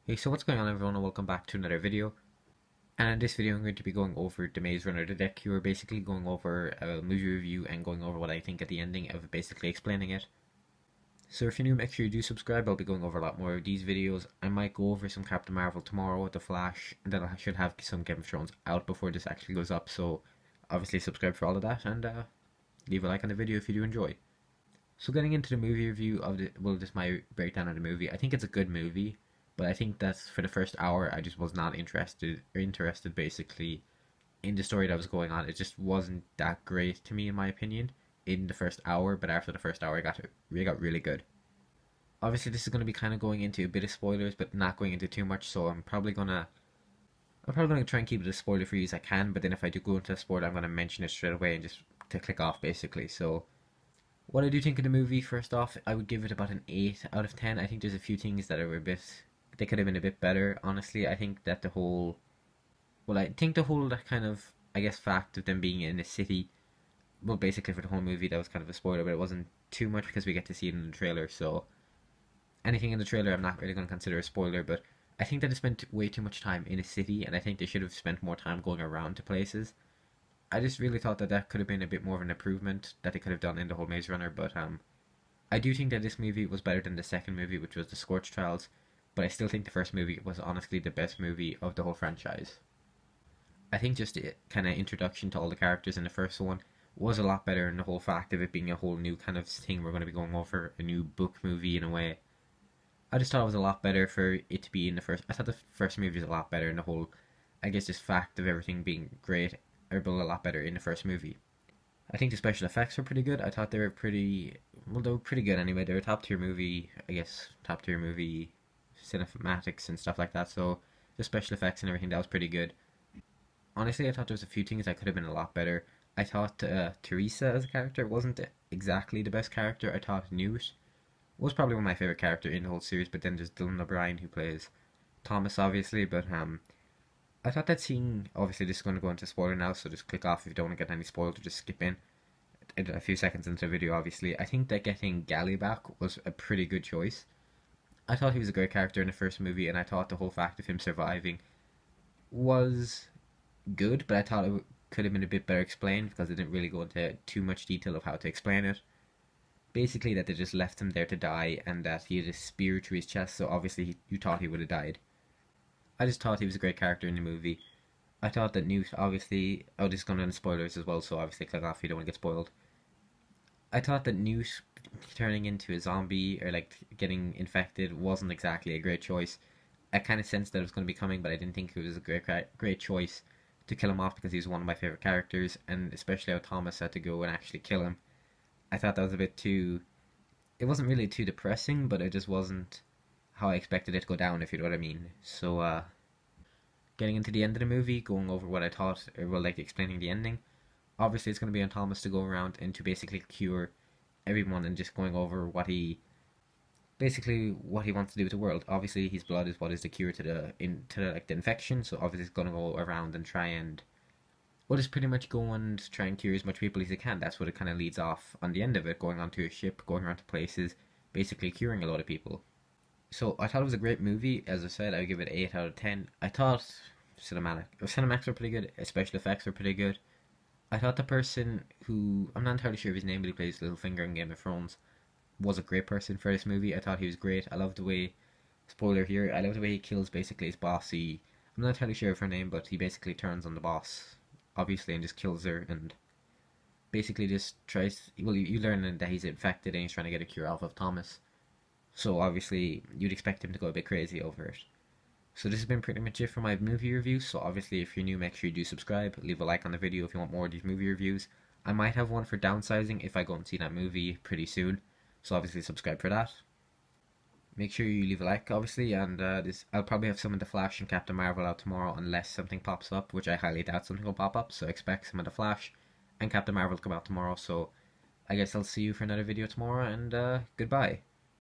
Hey, so what's going on everyone and welcome back to another video. And in this video I'm going to be going over The Maze Runner, the deck. We're basically going over a movie review and going over what I think at the ending of basically explaining it. So if you're new, make sure you do subscribe. I'll be going over a lot more of these videos. I might go over some Captain Marvel tomorrow with The Flash, and then I should have some Game of Thrones out before this actually goes up, so obviously subscribe for all of that, and leave a like on the video if you do enjoy. So getting into the movie review of this is my breakdown of the movie. I think it's a good movie. But I think that for the first hour, I just was not interested basically in the story that was going on. It just wasn't that great to me, in my opinion, in the first hour. But after the first hour, it got really good. Obviously, this is going to be kind of going into a bit of spoilers, but not going into too much. So I'm probably gonna try and keep it as spoiler free as I can. But then if I do go into a spoiler, I'm gonna mention it straight away and just to click off basically. So what I do think of the movie, first off, I would give it about an 8 out of 10. I think there's a few things that are a bit they could have been a bit better, honestly. I think that the whole that kind of, I guess, fact of them being in a city, well, basically for the whole movie, that was kind of a spoiler, but it wasn't too much because we get to see it in the trailer, so anything in the trailer I'm not really going to consider a spoiler, but I think that they spent way too much time in a city, and I think they should have spent more time going around to places. I just really thought that that could have been a bit more of an improvement that they could have done in the whole Maze Runner, but I do think that this movie was better than the second movie, which was the Scorch Trials, but I still think the first movie was honestly the best movie of the whole franchise. I think just the kind of introduction to all the characters in the first one was a lot better, and the whole fact of it being a whole new kind of thing we're going to be going over, a new book movie in a way. I just thought it was a lot better for it to be in the first. I thought the first movie was a lot better, and the whole, I guess, this fact of everything being great, or a lot better in the first movie. I think the special effects were pretty good. I thought they were they were pretty good anyway. They were top tier movie, I guess, top tier movie cinematics and stuff like that, so the special effects and everything, that was pretty good. Honestly, I thought there was a few things that could have been a lot better. I thought Teresa as a character wasn't exactly the best character. I thought Newt was probably one of my favorite characters in the whole series, but then there's Dylan O'Brien who plays Thomas, obviously, but I thought that scene, obviously this is going to go into spoiler now, so just click off if you don't want to get any spoiled, or just skip in a few seconds into the video, obviously. I think that getting Gally back was a pretty good choice. I thought he was a great character in the first movie, and I thought the whole fact of him surviving was good, but I thought it could have been a bit better explained because they didn't really go into too much detail of how to explain it. Basically, that they just left him there to die, and that he had a spear through his chest, so obviously you thought he would have died. I just thought he was a great character in the movie. I thought that Newt, obviously, oh, this is going to spoilers as well, so obviously click off if you don't want to get spoiled. I thought that Newt turning into a zombie or like getting infected wasn't exactly a great choice. I kind of sensed that it was going to be coming, but I didn't think it was a great choice to kill him off because he's one of my favorite characters, and especially how Thomas had to go and actually kill him. I thought that was a bit too. It wasn't really too depressing, but it just wasn't how I expected it to go down, if you know what I mean. So, getting into the end of the movie, going over what I thought, or well, like explaining the ending. Obviously, it's going to be on Thomas to go around and to basically cure everyone, and just going over what he wants to do with the world. Obviously, his blood is what is the cure to the infection. So obviously, he's going to go around and try and just pretty much go and try and cure as much people as he can. That's what it kind of leads off on the end of it, going onto a ship, going around to places, basically curing a lot of people. So I thought it was a great movie. As I said, I would give it an 8 out of 10. I thought cinematics were pretty good, special effects were pretty good. I thought the person who, I'm not entirely sure of his name, but he plays Littlefinger in Game of Thrones, was a great person for this movie. I thought he was great. I love the way, spoiler here, I love the way he kills basically his boss. I'm not entirely sure of her name, but he basically turns on the boss, obviously, and just kills her, and basically just tries, well, you learn that he's infected and he's trying to get a cure off of Thomas. So obviously, you'd expect him to go a bit crazy over it. So this has been pretty much it for my movie review. So obviously, if you're new, make sure you do subscribe. Leave a like on the video if you want more of these movie reviews. I might have one for Downsizing if I go and see that movie pretty soon. So obviously subscribe for that. Make sure you leave a like, obviously, and I'll probably have some of the Flash and Captain Marvel out tomorrow unless something pops up, which I highly doubt something will pop up. So expect some of the Flash and Captain Marvel to come out tomorrow. So I guess I'll see you for another video tomorrow, and goodbye.